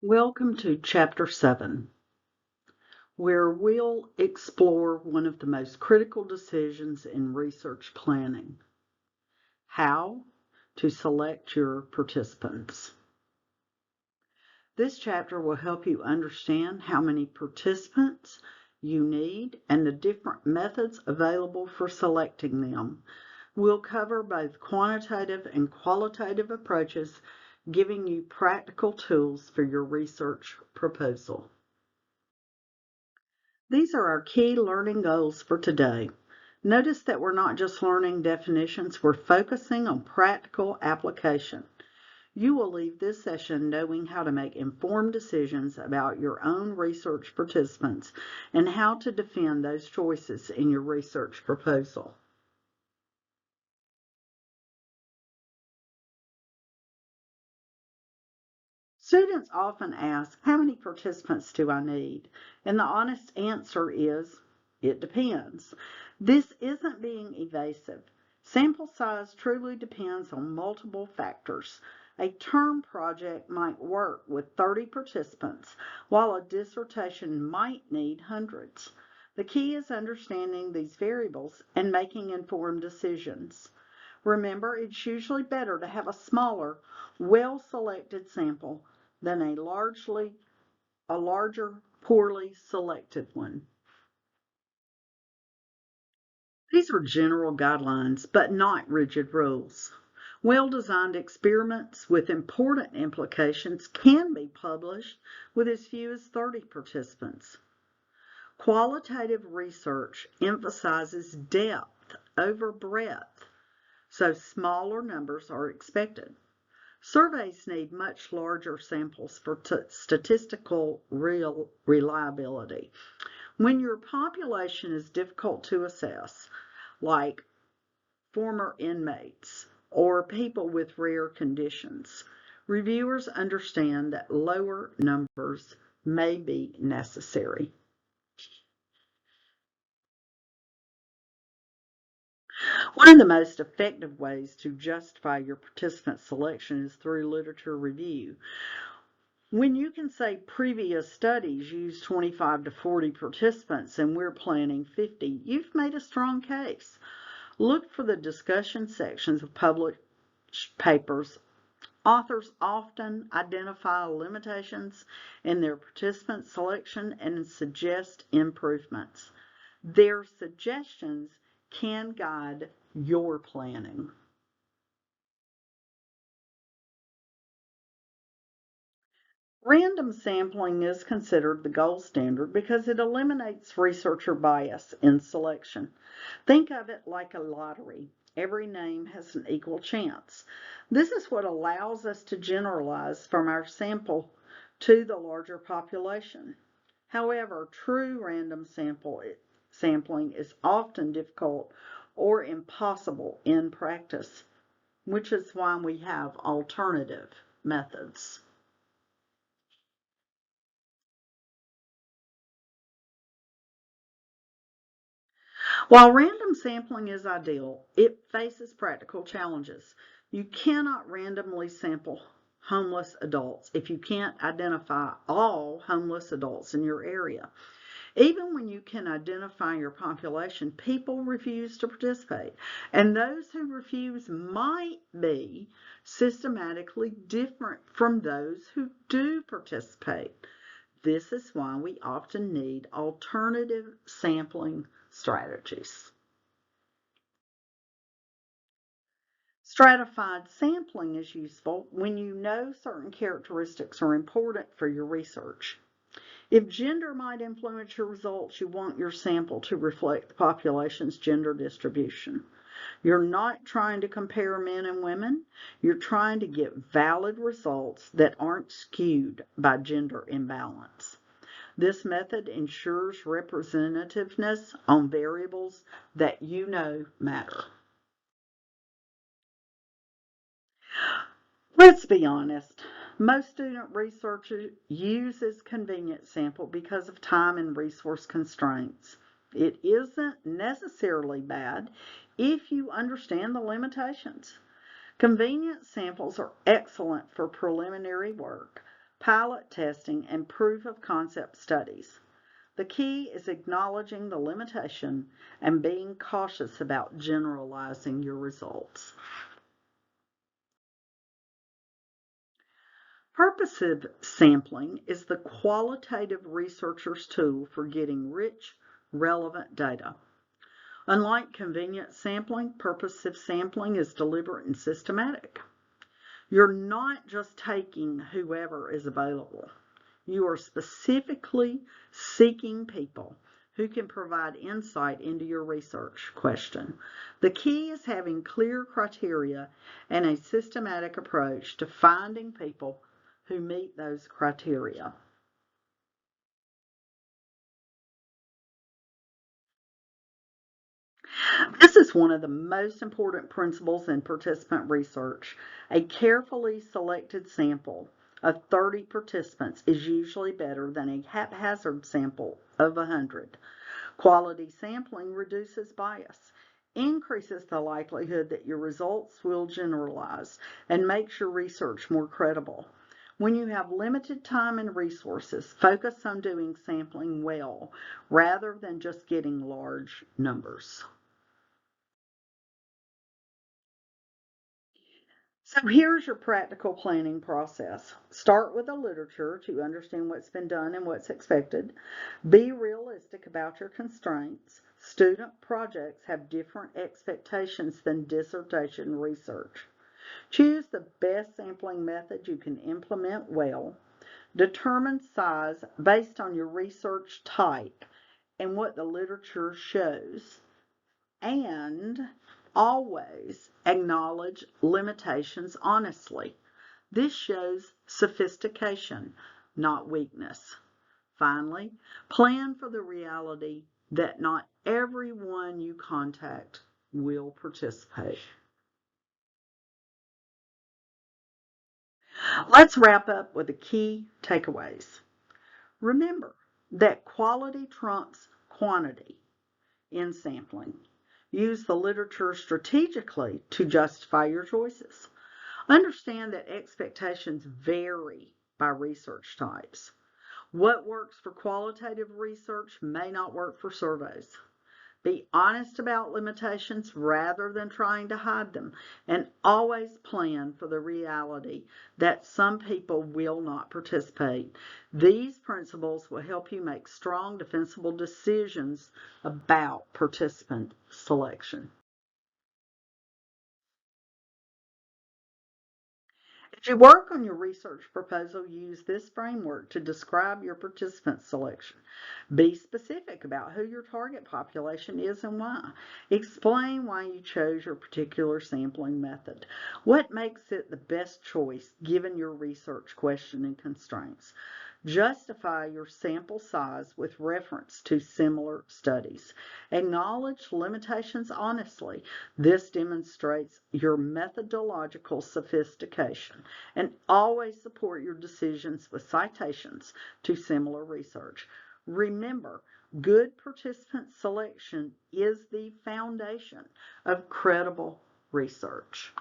Welcome to Chapter 7, where we'll explore one of the most critical decisions in research planning: how to select your participants. This chapter will help you understand how many participants you need and the different methods available for selecting them. We'll cover both quantitative and qualitative approaches, giving you practical tools for your research proposal. These are our key learning goals for today. Notice that we're not just learning definitions, we're focusing on practical application. You will leave this session knowing how to make informed decisions about your own research participants and how to defend those choices in your research proposal. Students often ask, how many participants do I need? And the honest answer is, it depends. This isn't being evasive. Sample size truly depends on multiple factors. A term project might work with 30 participants, while a dissertation might need hundreds. The key is understanding these variables and making informed decisions. Remember, it's usually better to have a smaller, well-selected sample than a larger, poorly selected one. These are general guidelines, but not rigid rules. Well-designed experiments with important implications can be published with as few as 30 participants. Qualitative research emphasizes depth over breadth, so smaller numbers are expected. Surveys need much larger samples for statistical reliability. When your population is difficult to assess, like former inmates or people with rare conditions, reviewers understand that lower numbers may be necessary. One of the most effective ways to justify your participant selection is through literature review. When you can say previous studies used 25 to 40 participants and we're planning 50, you've made a strong case. Look for the discussion sections of published papers. Authors often identify limitations in their participant selection and suggest improvements. Their suggestions can guide your planning. Random sampling is considered the gold standard because it eliminates researcher bias in selection. Think of it like a lottery. Every name has an equal chance. This is what allows us to generalize from our sample to the larger population. However, true random sampling is often difficult or impossible in practice, which is why we have alternative methods. While random sampling is ideal, it faces practical challenges. You cannot randomly sample homeless adults if you can't identify all homeless adults in your area. Even when you can identify your population, people refuse to participate, and those who refuse might be systematically different from those who do participate. This is why we often need alternative sampling strategies. Stratified sampling is useful when you know certain characteristics are important for your research. If gender might influence your results, you want your sample to reflect the population's gender distribution. You're not trying to compare men and women. You're trying to get valid results that aren't skewed by gender imbalance. This method ensures representativeness on variables that you know matter. Let's be honest. Most student researchers use this convenient sample because of time and resource constraints. It isn't necessarily bad if you understand the limitations. Convenient samples are excellent for preliminary work, pilot testing, and proof of concept studies. The key is acknowledging the limitation and being cautious about generalizing your results. Purposive sampling is the qualitative researcher's tool for getting rich, relevant data. Unlike convenient sampling, purposive sampling is deliberate and systematic. You're not just taking whoever is available. You are specifically seeking people who can provide insight into your research question. The key is having clear criteria and a systematic approach to finding people who meet those criteria. This is one of the most important principles in participant research. A carefully selected sample of 30 participants is usually better than a haphazard sample of 100. Quality sampling reduces bias, increases the likelihood that your results will generalize, and makes your research more credible. When you have limited time and resources, focus on doing sampling well rather than just getting large numbers. So here's your practical planning process. Start with the literature to understand what's been done and what's expected. Be realistic about your constraints. Student projects have different expectations than dissertation research. Choose the best sampling method you can implement well. Determine size based on your research type and what the literature shows. And always acknowledge limitations honestly. This shows sophistication, not weakness. Finally, plan for the reality that not everyone you contact will participate. Let's wrap up with the key takeaways. Remember that quality trumps quantity in sampling. Use the literature strategically to justify your choices. Understand that expectations vary by research types. What works for qualitative research may not work for surveys. Be honest about limitations rather than trying to hide them, and always plan for the reality that some people will not participate. These principles will help you make strong, defensible decisions about participant selection. As you work on your research proposal, use this framework to describe your participant selection. Be specific about who your target population is and why. Explain why you chose your particular sampling method. What makes it the best choice given your research question and constraints. Justify your sample size with reference to similar studies. Acknowledge limitations honestly. This demonstrates your methodological sophistication. And always support your decisions with citations to similar research. Remember, good participant selection is the foundation of credible research.